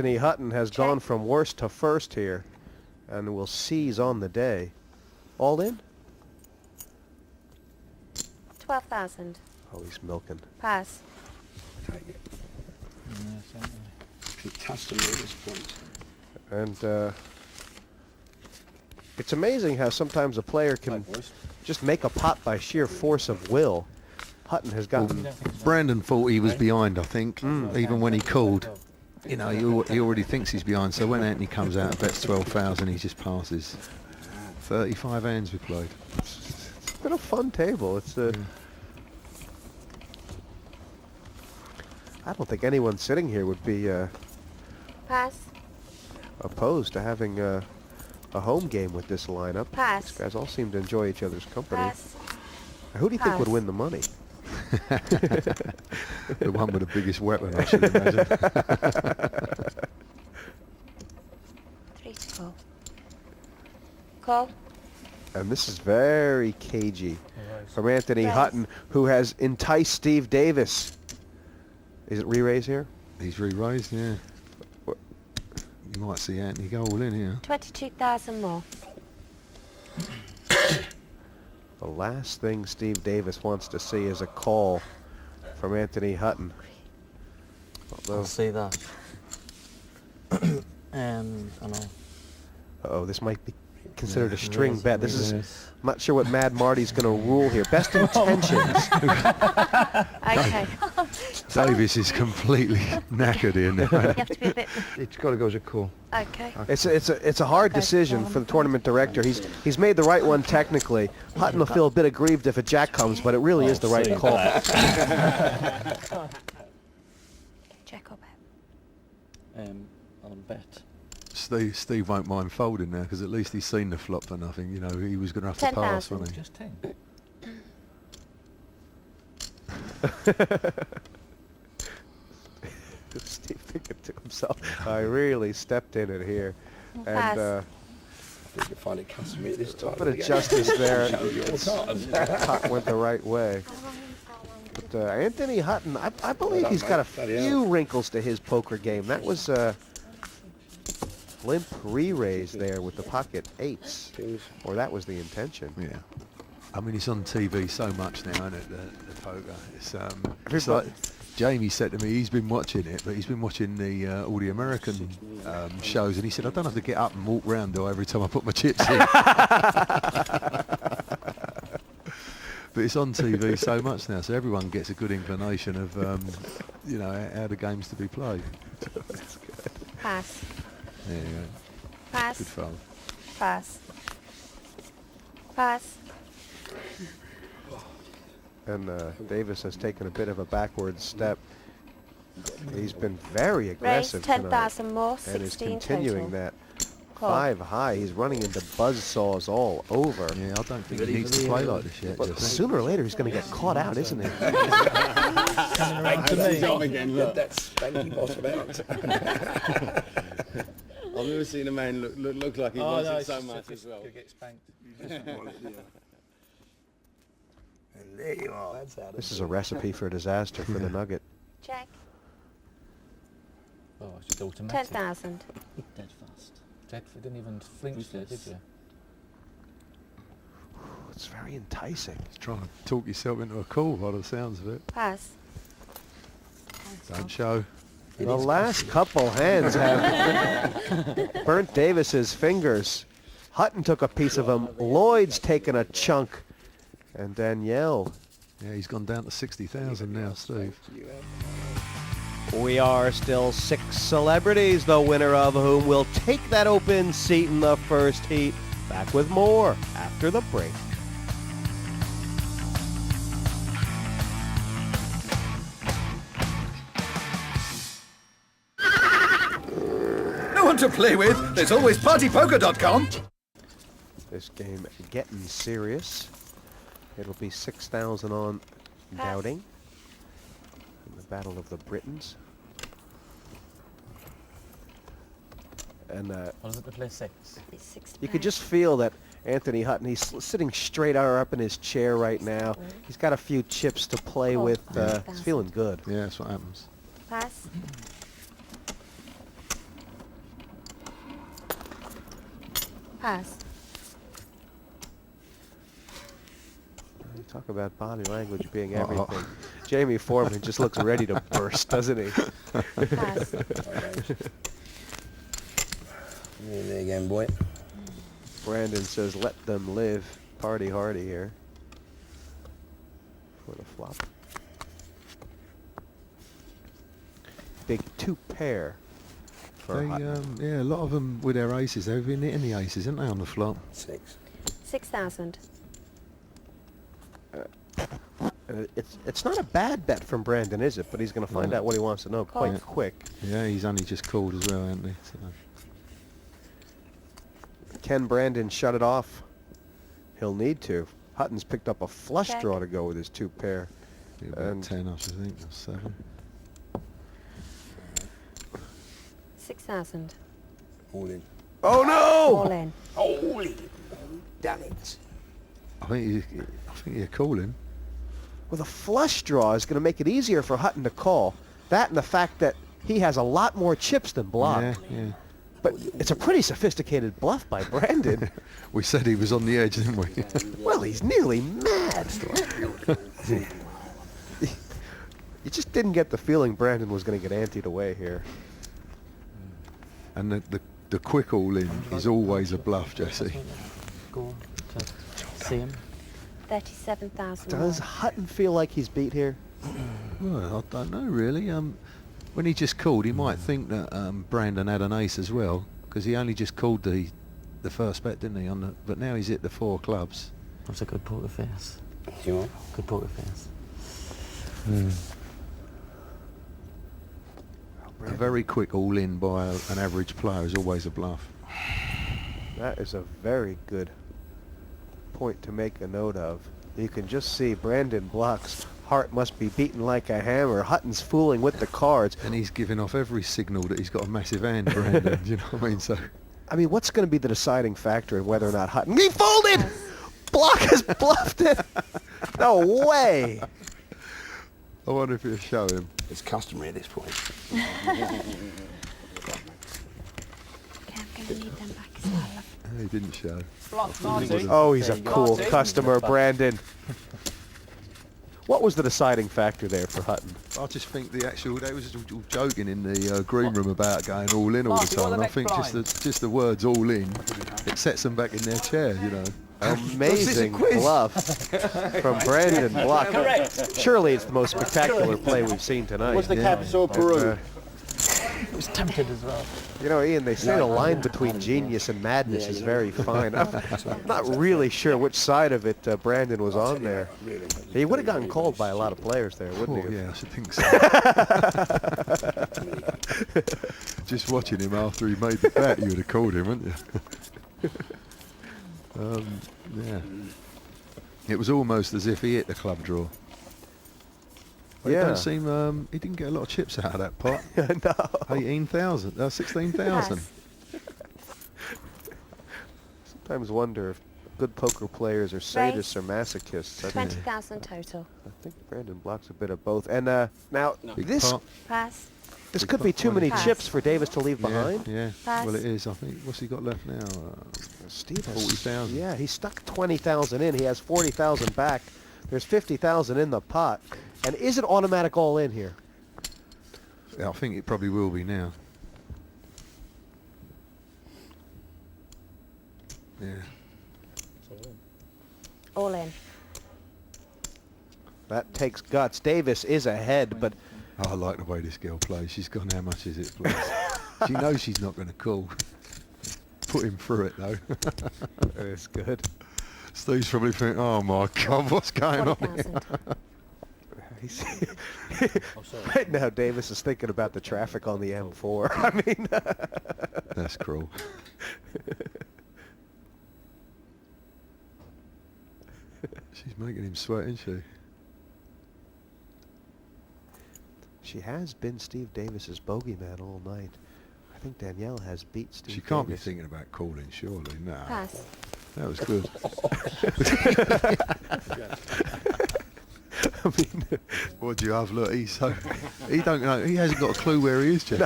Anthony Hutton has gone from worst to first here and will seize on the day. All in? 12,000. Oh, he's milking. Pass. Take it. Catastrophe at this point. And it's amazing how sometimes a player can just make a pot by sheer force of will. Hutton has gotten... Brandon thought he was behind, I think, even when he called. You know, he already thinks he's behind, so when Anthony comes out and bets 12,000, he just passes. 35 hands we played. It's been a fun table. It's I don't think anyone sitting here would be Pass. opposed to having a home game with this lineup. Pass. These guys all seem to enjoy each other's company. Pass. Who do you think would Pass. win the money? The one with the biggest weapon, I should imagine. 3 to call. Call. And this is very cagey from Anthony Yes. Hutton, who has enticed Steve Davis. Is it re-raise here? He's re-raised, yeah. What? You might see Anthony go all in here. 22,000 more. The last thing Steve Davis wants to see is a call from Anthony Hutton. I'll Although, see that. I know. uh-oh, this might be considered a string Yes, bet. This is, yes. I'm not sure what Mad Marty's going to rule here. Best intentions. Okay. Davis is completely knackered in You there. have to be a bit... It's got to go as a call. Okay. It's a hard Okay. decision for the tournament director. He's made the right one technically. Hutton will feel a bit aggrieved if a jack comes, but it really is the right call. Check or bet. I'll bet. Steve won't mind folding now, because at least he's seen the flop for nothing. You know, he was going to have to pass, 10,000. wasn't he? Just 10. Steve thinking to himself, I really stepped in it here. And Pass. I think you'll find it customary at this time. bit of justice there. Show your cards. Putt went the right way. But Anthony Hutton, I believe he's got a Bloody hell. few wrinkles to his poker game. That was limp re-raise there with the pocket eights. Kings. Or that was the intention. Yeah. I mean, it's on TV so much now, isn't it, the poker? It's Everybody- like Jamie said to me, he's been watching it, but he's been watching all the American shows, and he said, I don't have to get up and walk round though every time I put my chips in. But it's on TV so much now, so everyone gets a good inclination of, you know, how the game's to be played. Pass. There you go. Pass. Good fun. Pass. Pass. And Davis has taken a bit of a backward step. He's been very Raise aggressive tonight. 10,000 more. And is 16 continuing total. that. Call. 5 high. He's running into buzzsaws all over. Yeah, I don't think he needs to play like this yet. But do you think? sooner or later he's going to get caught out, isn't he? Again, look. That spanky bottom out. I've never seen a man look like he wants it so much as well. Get spanked. And there you are. That's how This is a recipe for disaster for the Nugget. Check. Oh, it's just automatic. 10,000. Dead fast. Didn't even flinch there, did you? It's very enticing. Trying to talk yourself into a call by the sounds of it. Pass. Don't show. The last couple hands have burnt Davis's fingers. Hutton took a piece of him. Lloyd's taken a chunk. And Danielle. Yeah, he's gone down to 60,000 now, Steve. We are still 6 celebrities, the winner of whom will take that open seat in the first heat. Back with more after the break. No one to play with? There's always partypoker.com. This game getting serious. It'll be 6,000 on Dowding in the Battle of the Britons. And What is it to play 6? It's 6 you could just feel that Anthony Hutton, he's sitting straight up in his chair right now. He's got a few chips to play with. He's feeling good. Yeah, that's what happens. Pass. Pass. You talk about body language being everything. Jamie Foreman just looks ready to burst, doesn't he? Pass. There again, boy. Brandon says, let them live. Party hardy here. For the flop. Big 2-pair for They, Hutton. yeah, a lot of them with their aces, they've been hitting the aces, haven't they, on the flop? 6. 6,000. It's not a bad bet from Brandon, is it? But he's going to find No. out what he wants to know Call. quite quick. Yeah, he's only just called as well, hasn't he? So. Can Brandon shut it off? He'll need to. Hutton's picked up a flush Check. draw to go with his 2-pair. Yeah, about And- 10 ups, I think, or 7. 6,000. All in. Oh All no! in. Holy damn it. I think you're calling. With a flush draw is going to make it easier for Hutton to call. That and the fact that he has a lot more chips than Block. Yeah, yeah. But it's a pretty sophisticated bluff by Brandon. We said he was on the edge, didn't we? Well, he's nearly mad. You just didn't get the feeling Brandon was going to get anteed away here. And the quick all in is always a bluff, Jesse. Go to see him. 37,000. Does more. Hutton feel like he's beat here? Well, I don't know really. When he just called, he might think that Brandon had an ace as well, because he only just called the first bet, didn't he? But now he's hit the 4 clubs. That's a good poker face. You want? Good poker face. A very quick all in by an average player is always a bluff. That is a very good point to make a note of. You can just see Brandon Block's heart must be beating like a hammer. Hutton's fooling with the cards. And he's giving off every signal that he's got a massive hand, Brandon. You know what I mean? So I mean, what's going to be the deciding factor in whether or not Hutton... He folded! Block has bluffed it! No way! I wonder if he'll show him. It's customary at this point. Okay, I'm going to need them back as well. He didn't show. Oh, he's a cool customer, Brandon. What was the deciding factor there for Hutton? I just think they was all joking in the green room about going all in all the time. And I think just the words all in, it sets them back in their chair, you know. Amazing bluff from Brandon Block. Surely it's the most spectacular play we've seen tonight. What's the capital of Peru? I was tempted as well. You know, Ian, they say the line between genius and madness is very fine. I'm not really sure which side of it Brandon was on there. He would have gotten called by a lot of players there, wouldn't Oh, he? yeah, I should think so. Just watching him after he made the bet, you would have called him, wouldn't you? Yeah. It was almost as if he hit the club draw. But it Yeah. don't seem, he didn't get a lot of chips out of that pot. No. 18,000, 16,000. Yes. Sometimes wonder if good poker players are sadists or masochists. I think, 20,000 total. Brandon Block's a bit of both. And now, Big this pot. Pass. this could be too many Pass. chips for Davis to leave Yeah, behind. yeah. Pass. Well, it is, I think. What's he got left now? Steve has 40,000. Yeah, he stuck 20,000 in. He has 40,000 back. There's 50,000 in the pot. And is it automatic all in here? Yeah, I think it probably will be now. Yeah. All in. That takes guts. Davis is ahead, but Oh, I like the way this girl plays. She's gone, how much is it, please? She knows she's not going to call. Put him through it, though. it's good. Steve's probably thinking, oh my God, what's going on here? 40,000. Right now, Davis is thinking about the traffic on the M4. I mean, That's cruel. She's making him sweat, isn't she? she has been Steve Davis's bogeyman all night. I think Danielle has beat Steve She can't Davis. be thinking about calling, surely. No. Pass. That was good. I mean, What do you have? Look, he don't know. He hasn't got a clue where he is, Jeff.